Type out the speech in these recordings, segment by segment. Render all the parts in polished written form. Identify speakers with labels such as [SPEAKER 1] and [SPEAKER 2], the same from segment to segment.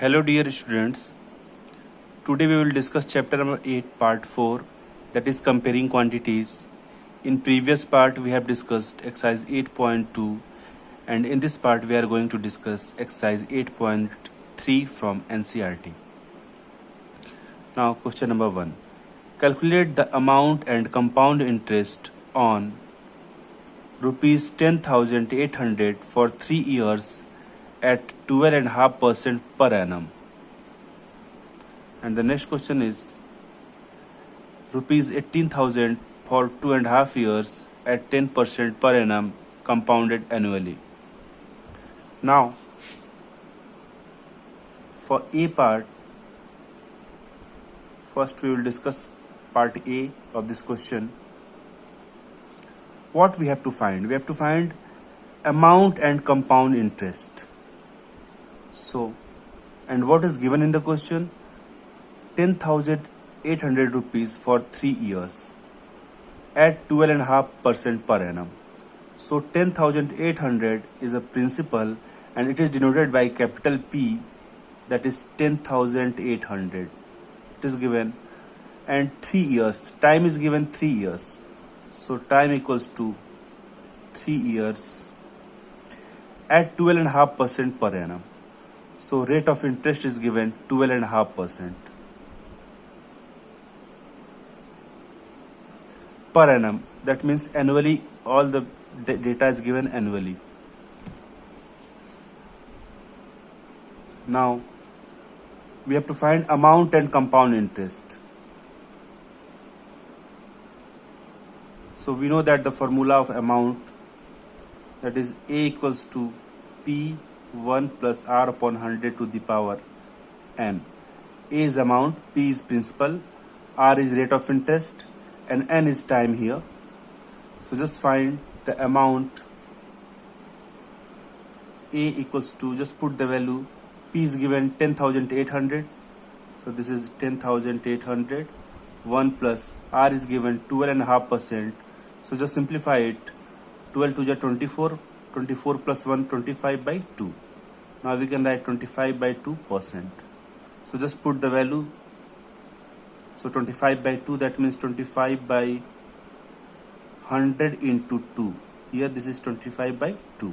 [SPEAKER 1] Hello dear students, today we will discuss chapter number 8 part 4, that is comparing quantities. In previous part we have discussed exercise 8.2 and in this part we are going to discuss exercise 8.3 from NCERT. Now question number 1. Calculate the amount and compound interest on rupees 10,800 for 3 years at 12.5% per annum. And the next question is rupees 18,000 for 2.5 years at 10% per annum compounded annually. Now, for A part, first we will discuss part A of this question. What we have to find? We have to find amount and compound interest. So, and what is given in the question? 10,800 rupees for 3 years at 12.5% per annum. So 10,800 is a principal and it is denoted by capital P, that is 10,800. It is given, and 3 years, time is given 3 years. So time equals to 3 years at 12.5% per annum. So rate of interest is given 12.5% per annum. That means annually, all the data is given annually. Now we have to find amount and compound interest. So we know that the formula of amount, that is A equals to P1 plus R upon 100 to the power N. A is amount, P is principal, R is rate of interest, and N is time here. So just find the amount. A equals to, just put the value, P is given 10,800. So this is 10,800. 1 plus R is given 12.5%. So just simplify it. 12 to the 24. 24 plus 1, 25 by 2. Now we can write 25 by 2%. So just put the value. So 25 by 2, that means 25 by 100 into 2. Here this is 25 by 2.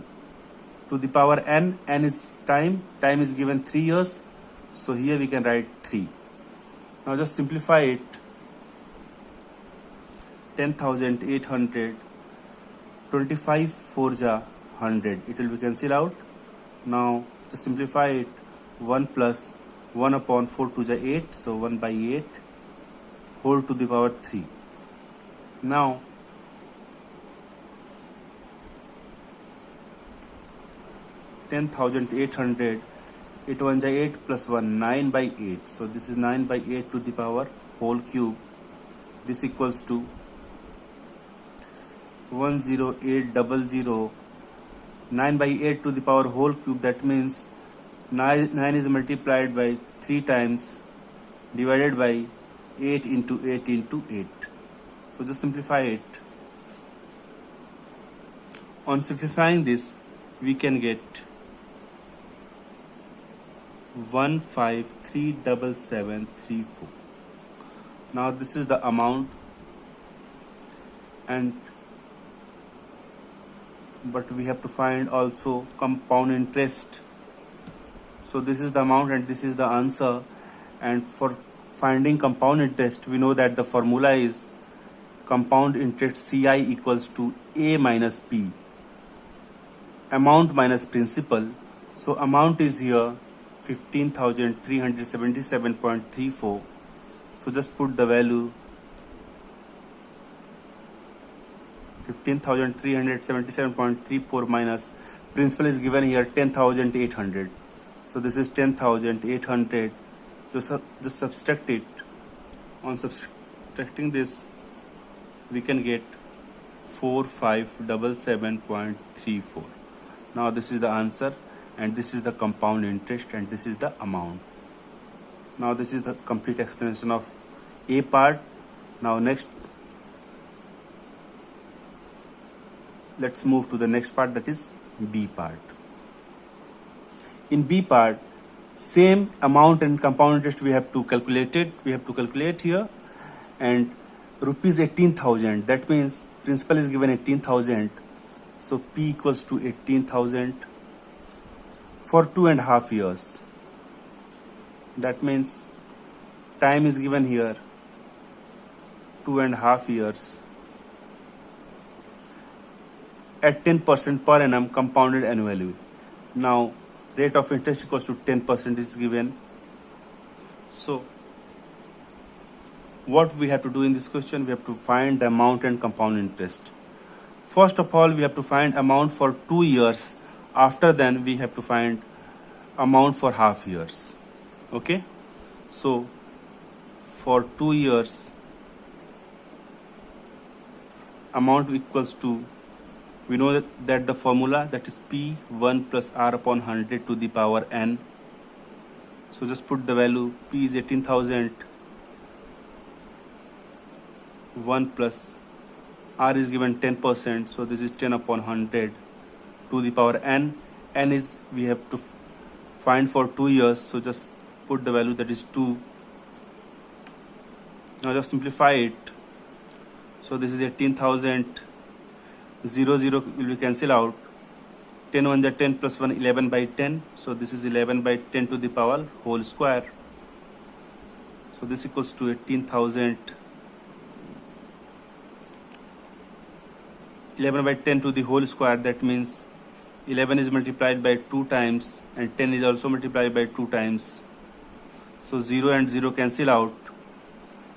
[SPEAKER 1] To the power N, N is time. Time is given 3 years. So here we can write 3. Now just simplify it. 10,800. 25 4 ja 100. It will be cancelled out. Now to simplify it, 1 plus 1 upon 4 to the 8. So 1 by 8 whole to the power 3. Now (10,800) 8 1 ja 8 plus 1, 9 by 8. So this is 9 by 8 to the power whole cube. This equals to 10800. 9 by 8 to the power whole cube, that means 9 is multiplied by 3 times divided by 8 into 8 into 8. So just simplify it. On simplifying this, we can get 1537734. Now this is the amount, but we have to find also compound interest. So this is the amount and this is the answer. And for finding compound interest, we know that the formula is compound interest CI equals to A minus P, amount minus principal. So amount is here 15,377.34. So just put the value 15,377.34 minus principal is given here 10,800. So this is 10,800. Just subtract it. On subtracting this, we can get 4577.34. Now this is the answer, and this is the compound interest, and this is the amount. Now this is the complete explanation of A part. Now next, let's move to the next part, that is B part. In B part, same amount and compound interest we have to calculate it. We have to calculate here, and rupees 18,000. That means principal is given 18,000. So P equals to 18,000 for 2.5 years. That means time is given here 2.5 years at 10% per annum compounded annually. Now rate of interest equals to 10% is given. So what we have to do in this question, we have to find the amount and compound interest. First of all, we have to find amount for 2 years. After then we have to find amount for half years. Okay, so for 2 years amount equals to, we know that the formula, that is P1 plus R upon 100 to the power n. So just put the value. P is 18,000, 1 plus R is given 10%, so this is 10 upon 100 to the power n. N is we have to find for 2 years, so just put the value, that is 2. Now just simplify it. So this is 18,000, 0 0 will be cancel out. 10 1 is 10 plus 1, 11 by 10. So this is 11 by 10 to the power whole square. So this equals to 18,000, 11 by 10 to the whole square. That means 11 is multiplied by 2 times and 10 is also multiplied by 2 times. So 0 and 0 cancel out.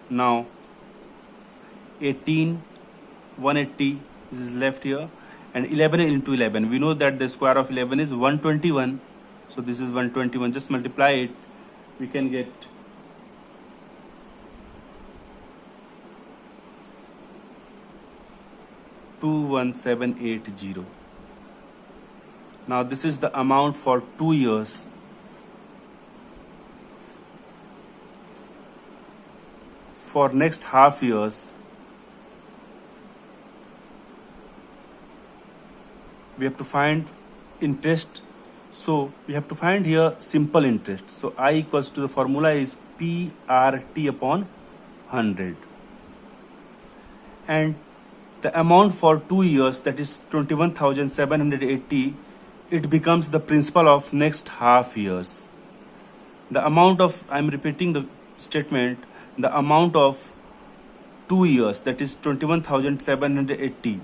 [SPEAKER 1] Now 18, 180 is left here, and 11 into 11. We know that the square of 11 is 121. So this is 121. Just multiply it. We can get 21780. Now this is the amount for 2 years. For next half years, we have to find interest. So we have to find here simple interest. So I equals to, the formula is PRT upon 100. And the amount for 2 years, that is 21,780, it becomes the principal of next half years. The amount of, I'm repeating the statement, the amount of 2 years, that is 21,780,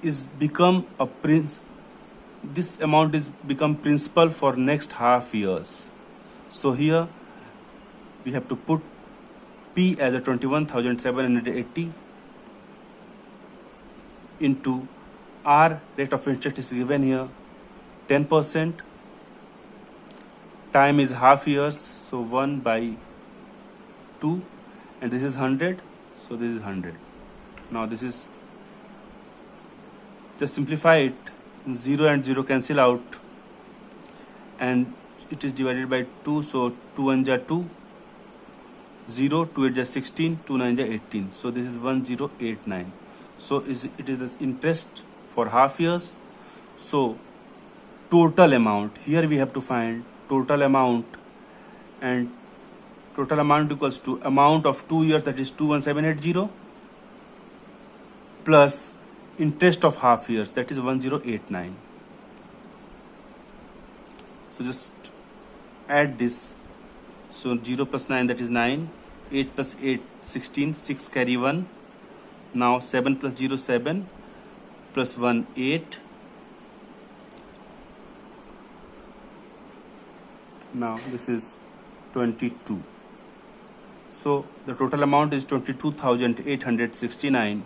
[SPEAKER 1] is become a this amount is become principal for next half years. So here we have to put P as a 21,780 into R, rate of interest is given here 10%, time is half years, so 1 by 2, and this is 100, so this is 100. Now this is, just simplify it. 0 and 0 cancel out, and it is divided by 2, so 2 1 is 2, 0, 2 8 is 16, 2 9 is 18. So this is 1089. So it is the interest for half years. So total amount, here we have to find total amount, and total amount equals to amount of 2 years, that is 21780, plus interest of half years, that is 1089. So just add this. So 0 plus 9, that is 9, 8 plus 8 16, 6 carry 1. Now 7 plus 0 7, plus 1 8. Now this is 22. So the total amount is 22,869.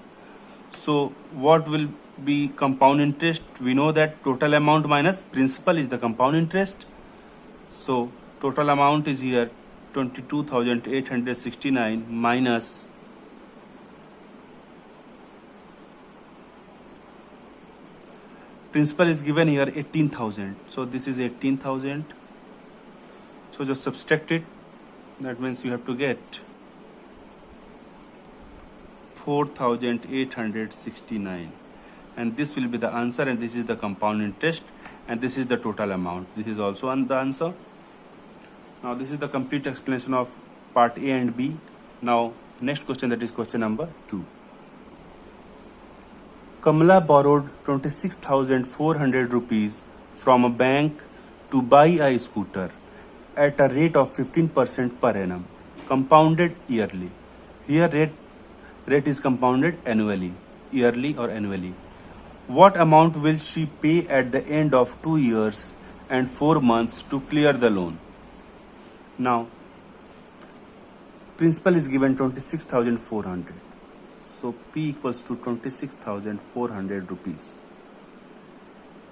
[SPEAKER 1] So what will be compound interest? We know that total amount minus principal is the compound interest. So total amount is here 22,869 minus principal is given here 18,000. So this is 18,000. So just subtract it. That means you have to get 4,869, and this will be the answer, and this is the compound interest, and this is the total amount. This is also on the answer. Now this is the complete explanation of part A and B. Now next question, that is question number 2. Kamala borrowed 26,400 rupees from a bank to buy a scooter at a rate of 15% per annum, compounded yearly. Here rate is compounded annually, yearly or annually. What amount will she pay at the end of 2 years and 4 months to clear the loan? Now, principal is given 26,400. So P equals to 26,400 rupees.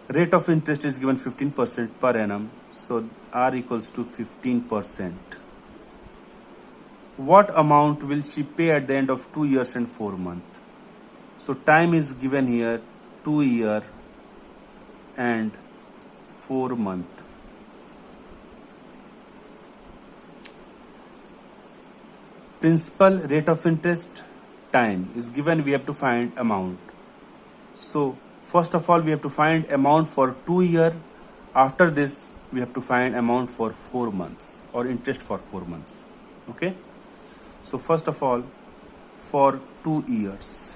[SPEAKER 1] Rate of interest is given 15% per annum. So R equals to 15%. What amount will she pay at the end of 2 years and 4 months? So time is given here 2 year and 4 month. Principal, rate of interest, time is given. We have to find amount. So first of all we have to find amount for 2 year. After this we have to find amount for 4 months or interest for 4 months. Okay. So first of all, for 2 years,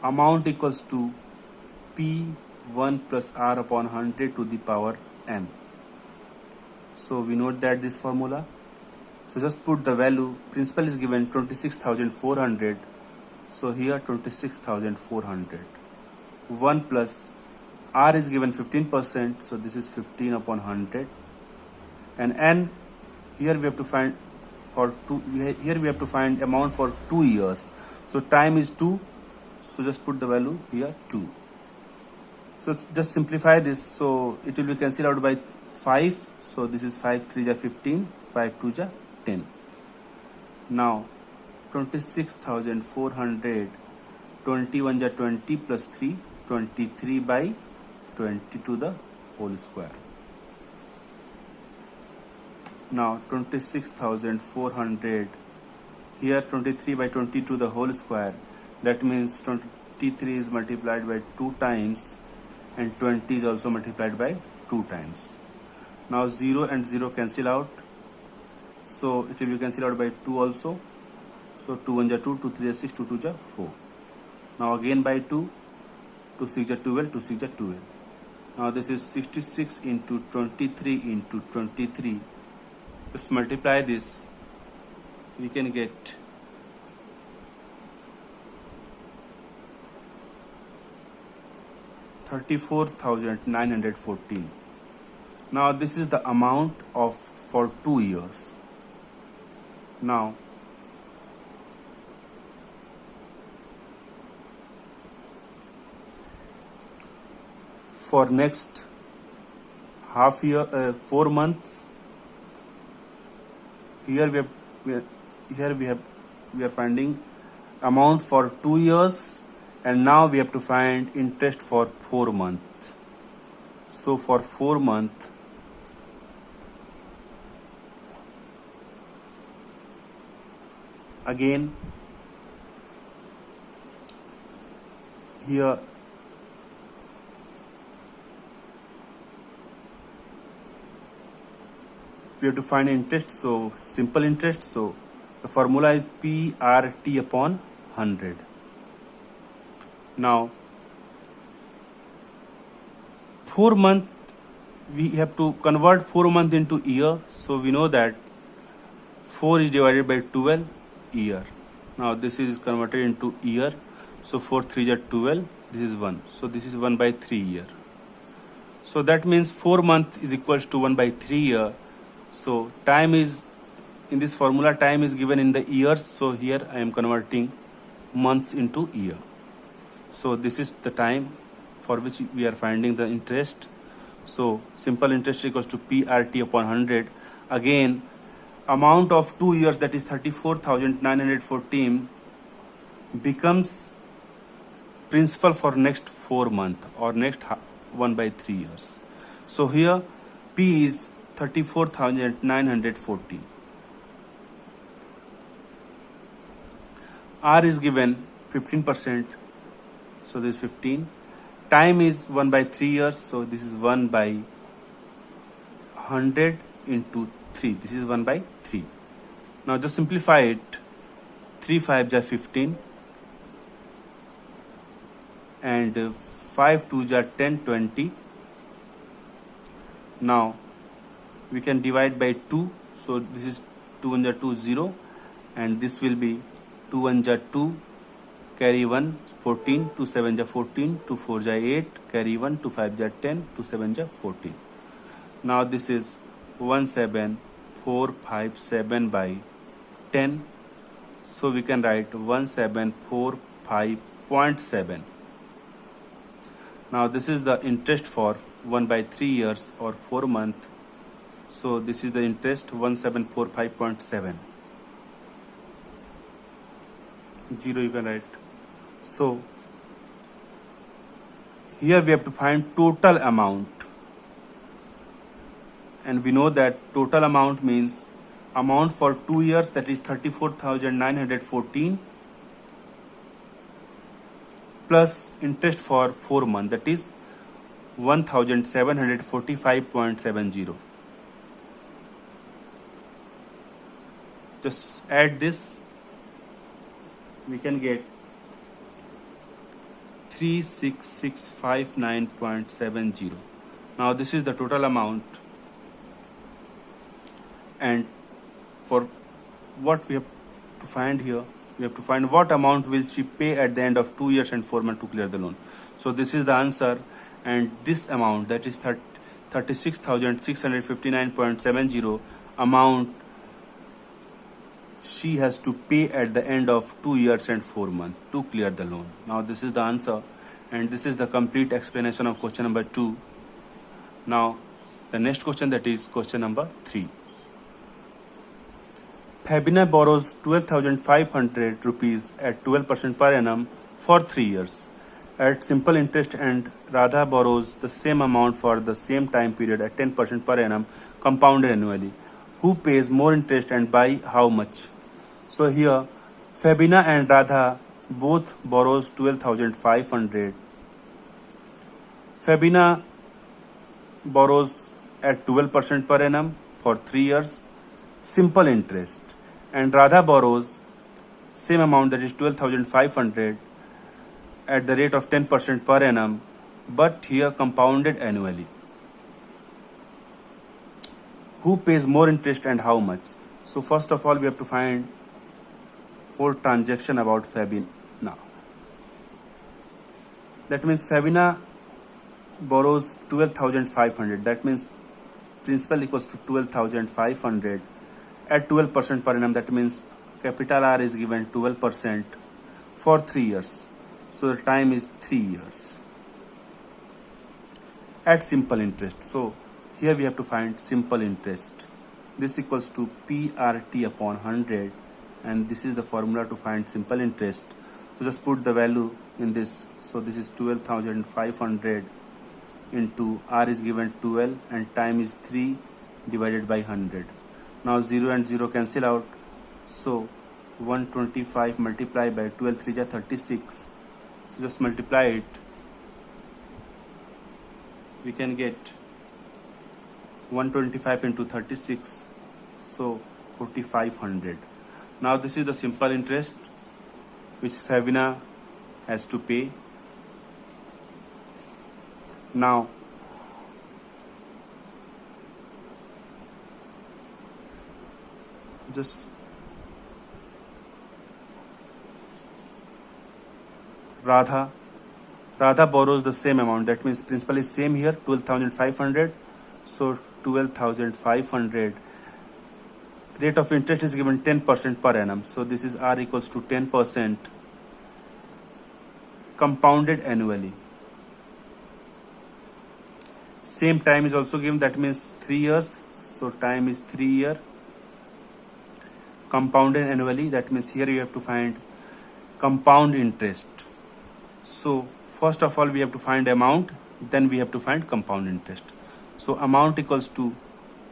[SPEAKER 1] amount equals to P1 plus R upon 100 to the power M. So we note that this formula. So just put the value. Principal is given 26,400. So here 26,400. 1 plus R is given 15%. So this is 15 upon 100. And N, here we have to find for 2. Here we have to find amount for 2 years. So time is 2. So just put the value here 2. So just simplify this. So it will be cancelled out by 5. So this is 5 3 ja 15, 5 2 ja 10. Now 26,400, 21 ja 20 plus 3, 23 by 20 to the whole square. Now 26,400, here 23 by 20 to the whole square. That means 23 is multiplied by 2 times and 20 is also multiplied by 2 times. Now 0 and 0 cancel out. So it will be cancelled out by 2 also. So 2 1 ja 2, 2 3 ja 6, 2 2 ja 4. Now again by 2, 2 6 ja 12, 2 6 ja 12. Now this is 66 into 23 into 23. Let's multiply this. We can get 34,914. Now this is the amount of for 2 years. Now for next half year, 4 months. Here we are finding amount for 2 years, and now we have to find interest for 4 months. So for 4 months, again here we have to find interest. So simple interest. So the formula is PRT upon 100. Now 4 month, we have to convert 4 month into year. So we know that 4 is divided by 12 year. Now this is converted into year. So 4 3 is 12. This is 1. So this is 1 by 3 year. So that means 4 month is equals to 1 by 3 year. So time is, in this formula, time is given in the years. So here I am converting months into year. So this is the time for which we are finding the interest. So simple interest equals to PRT upon 100. Again, amount of 2 years, that is 34,914, becomes principal for next 4 months or next 1 by 3 years. So here P is 34,914. R is given 15%. So this is 15. Time is 1 by 3 years. So this is 1 by 100 into 3. This is 1 by 3. Now just simplify it. 3 5 are 15 and 5 2 are 10 20. Now we can divide by 2. So this is 2 1 are 2 0 and this will be 2 1 are 2, carry 1 14, 2 7 are 14, 2 4 are 8, carry 1, 2 5 are 10, 2 7 are 14. Now this is 17457 by 10. So we can write 1745.7. Now this is the interest for 1 by 3 years or 4 months. So this is the interest 1745.7. 0 you can write. So here we have to find total amount. And we know that total amount means amount for 2 years, that is 34,914, plus interest for 4 months, that is 1,745.70. Just add this, we can get 36659.70. Now this is the total amount, and for what we have to find here, we have to find what amount will she pay at the end of 2 years and 4 months to clear the loan. So this is the answer, and this amount, that is 36,659.70 amount she has to pay at the end of 2 years and 4 months to clear the loan. Now this is the answer, and this is the complete explanation of question number 2. Now the next question, that is question number 3. Fabina borrows 12,500 rupees at 12% per annum for 3 years at simple interest, and Radha borrows the same amount for the same time period at 10% per annum compounded annually. Who pays more interest and by how much? So here Fabina and Radha both borrows 12,500. Fabina borrows at 12% per annum for 3 years, simple interest, and Radha borrows same amount, that is 12,500 at the rate of 10% per annum, but here compounded annually. Who pays more interest and how much? So first of all we have to find whole transaction about Fabina. That means Fabina borrows 12,500. That means principal equals to 12,500 at 12% per annum. That means capital R is given 12% for 3 years. So the time is 3 years at simple interest. So here we have to find simple interest. This equals to PRT upon 100, and this is the formula to find simple interest. So just put the value in this. So this is 12,500 into R is given 12 and time is 3 divided by 100. Now 0 and 0 cancel out. So 125 multiplied by 12 3 is 36. So just multiply it. We can get 125 into 36. So 4,500. Now this is the simple interest which Fabina has to pay. Now just Radha borrows the same amount. That means principal is same here, 12,500. So 12,500. Rate of interest is given 10% per annum. So this is R equals to 10% compounded annually. Same time is also given. That means 3 years. So time is 3 years. Compounded annually. That means here you have to find compound interest. So first of all we have to find amount, then we have to find compound interest. So amount equals to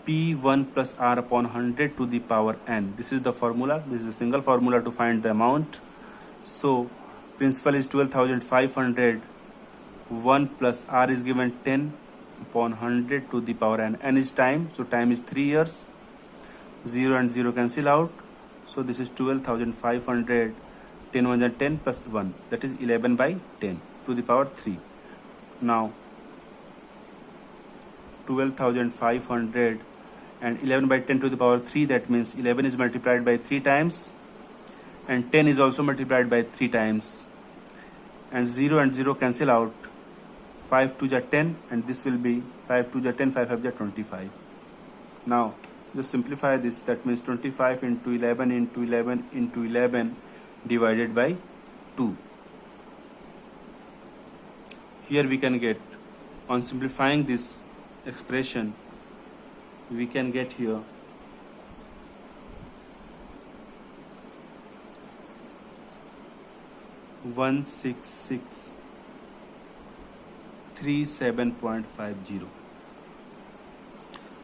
[SPEAKER 1] P1 plus R upon 100 to the power n. This is the formula. This is a single formula to find the amount. So principal is 12,500. 1 plus R is given 10. upon 100 to the power n. N is time, so time is 3 years. 0 and 0 cancel out. So this is 12,500. 10 1 are 10 plus 1, that is 11 by 10 to the power 3. Now 12,500 and 11 by 10 to the power 3, that means 11 is multiplied by 3 times and 10 is also multiplied by 3 times, and 0 and 0 cancel out. 5 2 are 10 and this will be 5 2 are 10, 5 5 are 25. Now just simplify this, that means 25 into 11 into 11 into 11 divided by 2. Here we can get, on simplifying this expression, we can get here 16637.50.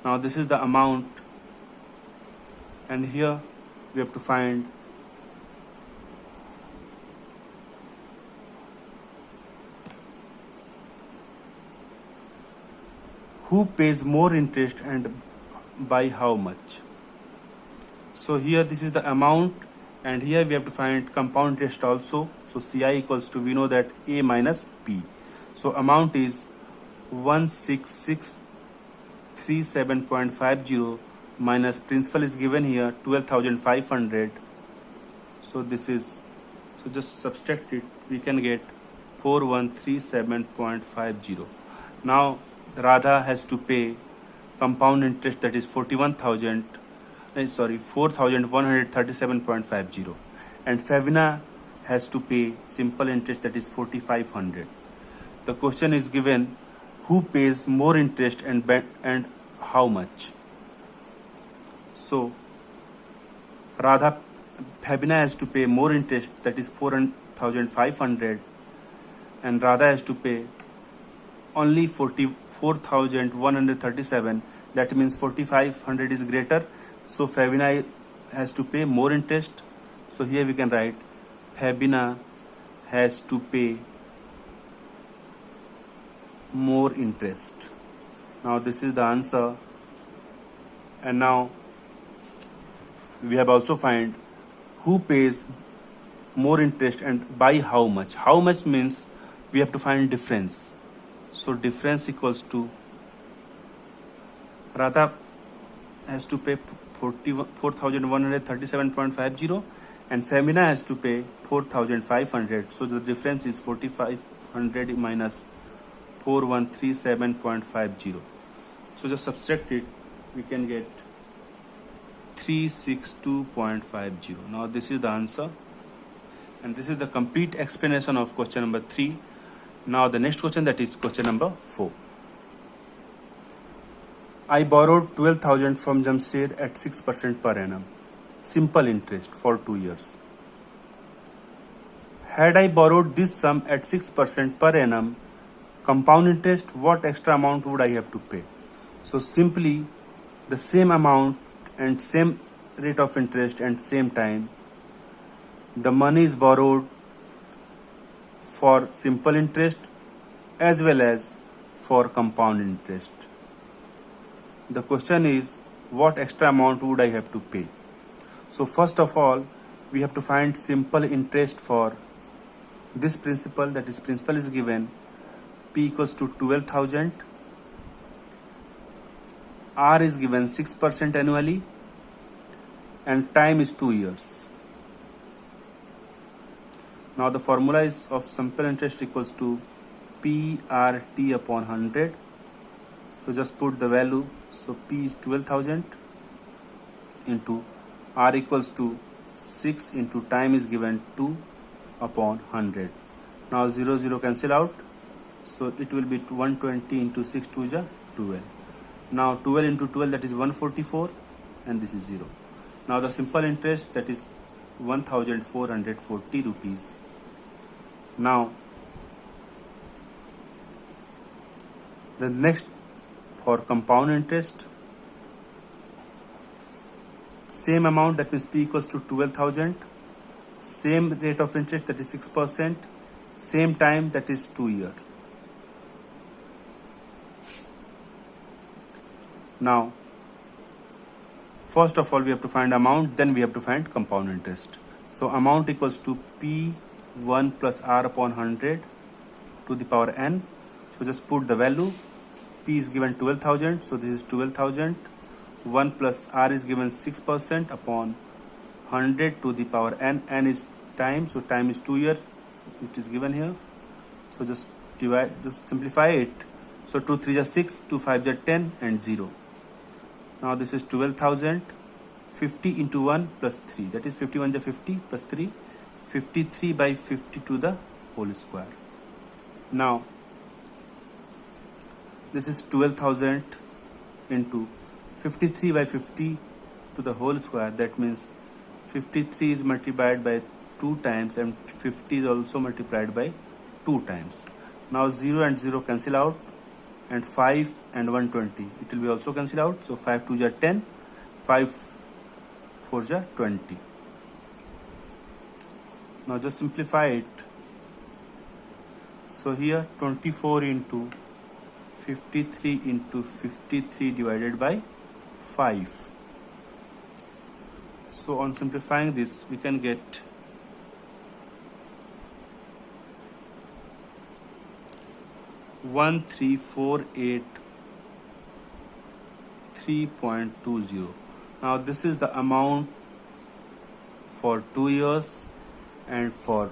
[SPEAKER 1] Now this is the amount, and here we have to find who pays more interest and by how much. So here this is the amount, and here we have to find compound interest also. So CI equals to, we know that A minus P. So amount is 16637.50 minus principal is given here 12,500. So this is, so just subtract it, we can get 4137.50. Now Radha has to pay compound interest, that is 4,137.50, and Favina has to pay simple interest, that is 4,500. The question is given, who pays more interest and how much. So Favina has to pay more interest, that is 4,500, and Radha has to pay only 4,137. That means 4,500 is greater, so Favina has to pay more interest. So here we can write Favina has to pay more interest. Now this is the answer, and now we have also find who pays more interest and by how much. How much means we have to find difference. So difference equals to, Radha has to pay 4,137.50 and Favina has to pay 4,500. So the difference is 4,500 minus 4137.50. So just subtract it, we can get 362.50. Now this is the answer, and this is the complete explanation of question number 3. Now the next question, that is question number 4. I borrowed 12,000 from Jamshed at 6% per annum, simple interest for 2 years. Had I borrowed this sum at 6% per annum, compound interest, what extra amount would I have to pay? So simply the same amount and same rate of interest and same time, the money is borrowed for simple interest as well as for compound interest. The question is, what extra amount would I have to pay? So first of all, we have to find simple interest for this principal, that is principal is given, P equals to 12,000, R is given 6% annually, and time is 2 years. Now the formula is of simple interest equals to PRT upon 100. So just put the value. So P is 12,000 into R equals to 6 into time is given 2 upon 100. Now 0 0 cancel out. So it will be 120 into 6 2 is 12. Now 12 into 12, that is 144, and this is 0. Now the simple interest, that is 1,440 rupees. Now the next, for compound interest, same amount, that means P equals to 12,000, same rate of interest, that is 6%, same time, that is 2 years. Now, first of all, we have to find amount, then we have to find compound interest. So amount equals to P1 plus R upon 100 to the power n. So just put the value. P is given 12,000, so this is 12,000. 1 plus R is given 6% upon 100 to the power n. N is time, so time is 2 years. It is given here. So just divide, just simplify it. So 2 3 is 6, 2 5 is 10, and 0. Now this is 12,000. 50 into 1 plus 3, that is 51 is 50 plus 3, 53 by 50 to the whole square. Now this is 12,000 into 53 by 50 to the whole square. That means 53 is multiplied by 2 times and 50 is also multiplied by 2 times. Now 0 and 0 cancel out, and 5 and 120, it will be also cancel out. So 5 2 is 10, 5 4 is 20. Now just simplify it. So here 24 into 53 into 53 divided by 5. So on simplifying this, we can get 13,483.20. Now this is the amount for 2 years, and for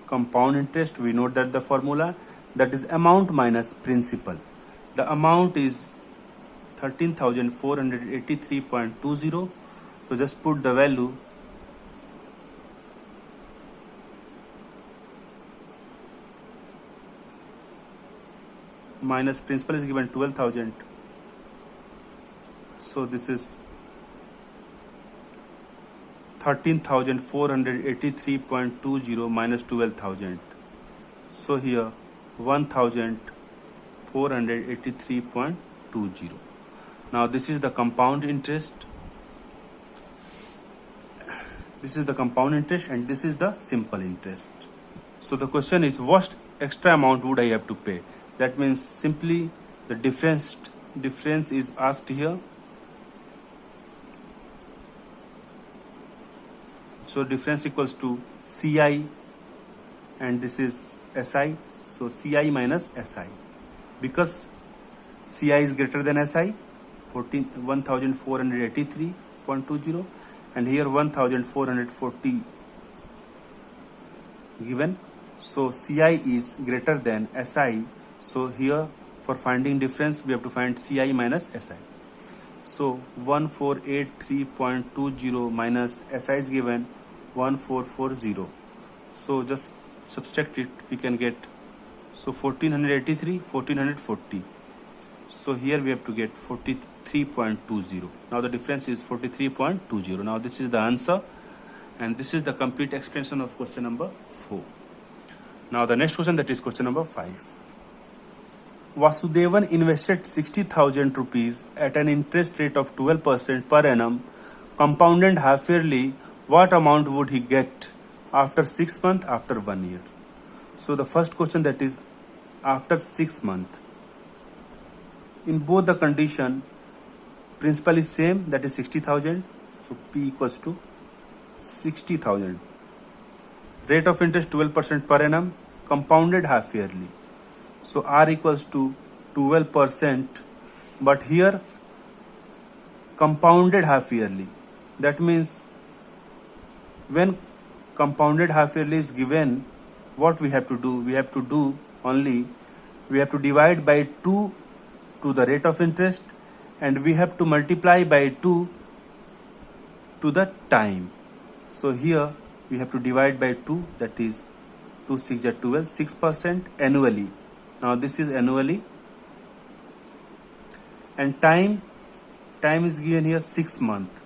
[SPEAKER 1] compound interest, we know that the formula, that is amount minus principal. The amount is 13,483.20. So just put the value. Minus principal is given 12,000. So this is 13,483.20 minus 12,000. So here 1,483.20. Now this is the compound interest. This is the compound interest, and this is the simple interest. So the question is, what extra amount would I have to pay? That means simply the difference is asked here. So difference equals to CI, and this is SI. So CI minus SI, because CI is greater than SI, 1,483.20, and here 1,440 given. So CI is greater than SI. So here for finding difference, we have to find CI minus SI. So 1483.20 minus SI is given 1440. So just subtract it, we can get, so 1483, 1440. So here we have to get 43.20. Now the difference is 43.20. Now this is the answer, and this is the complete explanation of question number 4. Now the next question, that is question number 5. Vasudevan invested 60,000 rupees at an interest rate of 12% per annum, compounded half yearly. What amount would he get after 6 months, after 1 year? So the first question, that is after 6 months. In both the condition, principal is same, that is 60,000. So P equals to 60,000. Rate of interest 12% per annum, compounded half yearly. So R equals to 12%, but here compounded half yearly. That means when compounded half yearly is given, what we have to do? We have to divide by 2 to the rate of interest, and we have to multiply by 2 to the time. So here we have to divide by 2, that is 2 6 is 12, 6% annually. Now this is annually, and time is given here 6 months.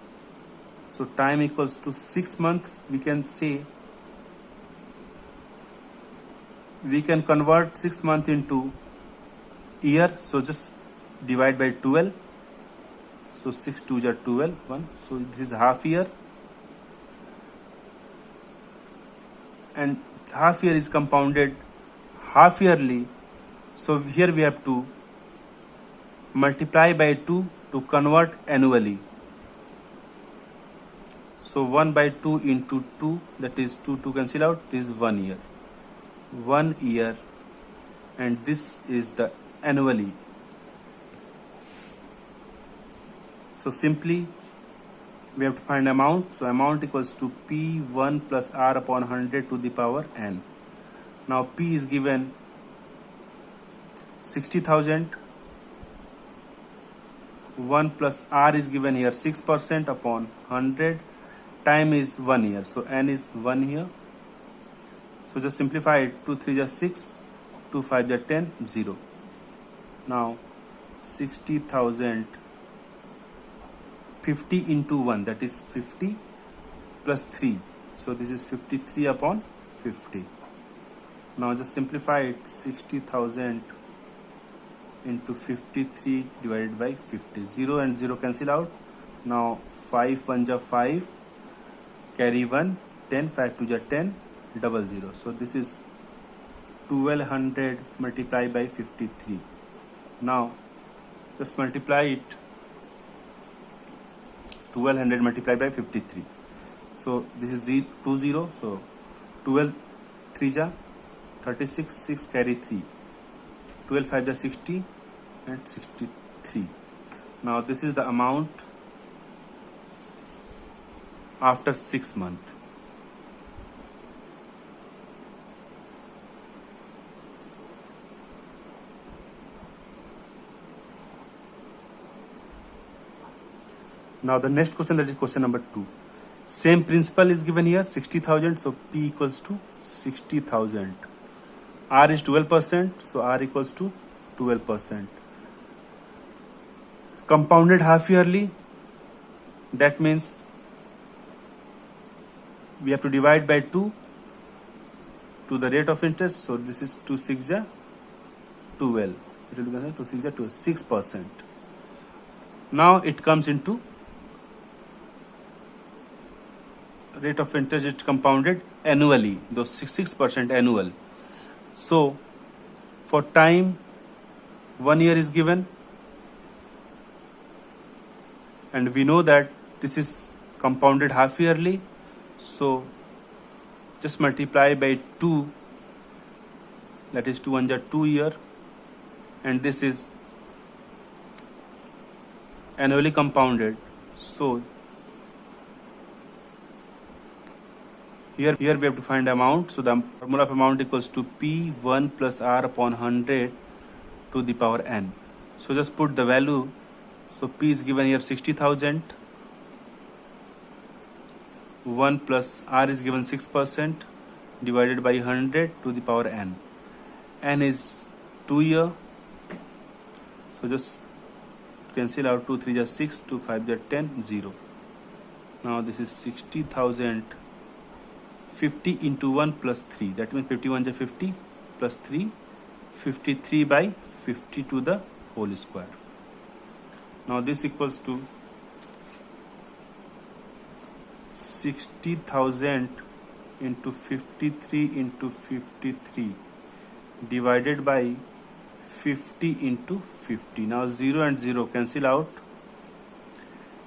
[SPEAKER 1] So time equals to 6 months. We can say, we can convert 6 months into year. So just divide by 12. So 6 2 is 12, 1. So this is half year, and half year is compounded half yearly, so here we have to multiply by 2 to convert annually. So 1 by 2 into 2, that is 2 cancel out, this is 1 year. 1 year, and this is the annually. So simply we have to find amount. So amount equals to P1 plus R upon 100 to the power n. Now P is given 60,000. 1 plus R is given here 6% upon 100. Time is 1 year. So n is 1 here. So just simplify it. 2 3 is 6. 2 5 is 10. 0. Now 60,000. 50 into 1, that is 50 plus 3. So this is 53 upon 50. Now just simplify it. 60,000 into 53 divided by 50. 0 and 0 cancel out. Now 5 1 is 5. Carry 1. 10. 5 2 is 10. Double 0. So this is 1200 multiplied by 53. Now just multiply it. 1200 multiplied by 53. So this is 2 0. So 12 3 ja 36. 6 carry 3. 12 5 ja 60 and 63. Now this is the amount after 6 months. Now the next question, that is question number 2. Same principle is given here, 60,000. So P equals to 60,000. R is 12%. So R equals to 12%. Compounded half yearly. That means we have to divide by 2 to the rate of interest. So this is 2 6 ja 12. It will be 2 6 ja 12. 6%. Now it comes into rate of interest is compounded annually, those 6% annual. So for time 1 year is given, and we know that this is compounded half yearly. So just multiply by 2, that is 2 1 is 2 year, and this is annually compounded. So here we have to find amount. So the formula of amount equals to P1 plus R upon 100 to the power n. So just put the value. So P is given here 60,000. 1 plus R is given 6% divided by 100 to the power n. N is 2 year. So just cancel out. 2 3 is 6. 2 5 is 10. 0. Now this is 60,000. 50 into 1 plus 3, that means 51 is 50 plus 3, 53 by 50 to the whole square. Now this equals to 60,000 into 53 into 53 divided by 50 into 50. Now 0 and 0 cancel out,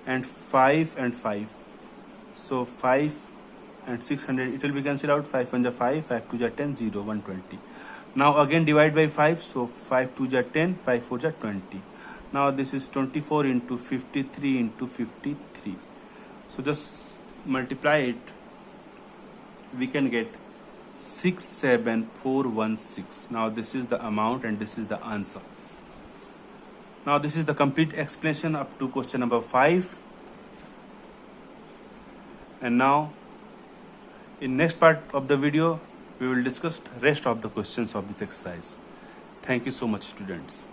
[SPEAKER 1] and 5 and 5. So 5 and 600, it will be cancelled out. 5 1 is 5, 5 2 is 10, 0, 120. Now again divide by 5. So 5 2 is 10, 5 4 is 20. Now this is 24 into 53 into 53. So just multiply it. We can get 67416. Now this is the amount and this is the answer. Now this is the complete explanation up to question number 5. And now in next part of the video, we will discuss rest of the questions of this exercise. Thank you so much, students.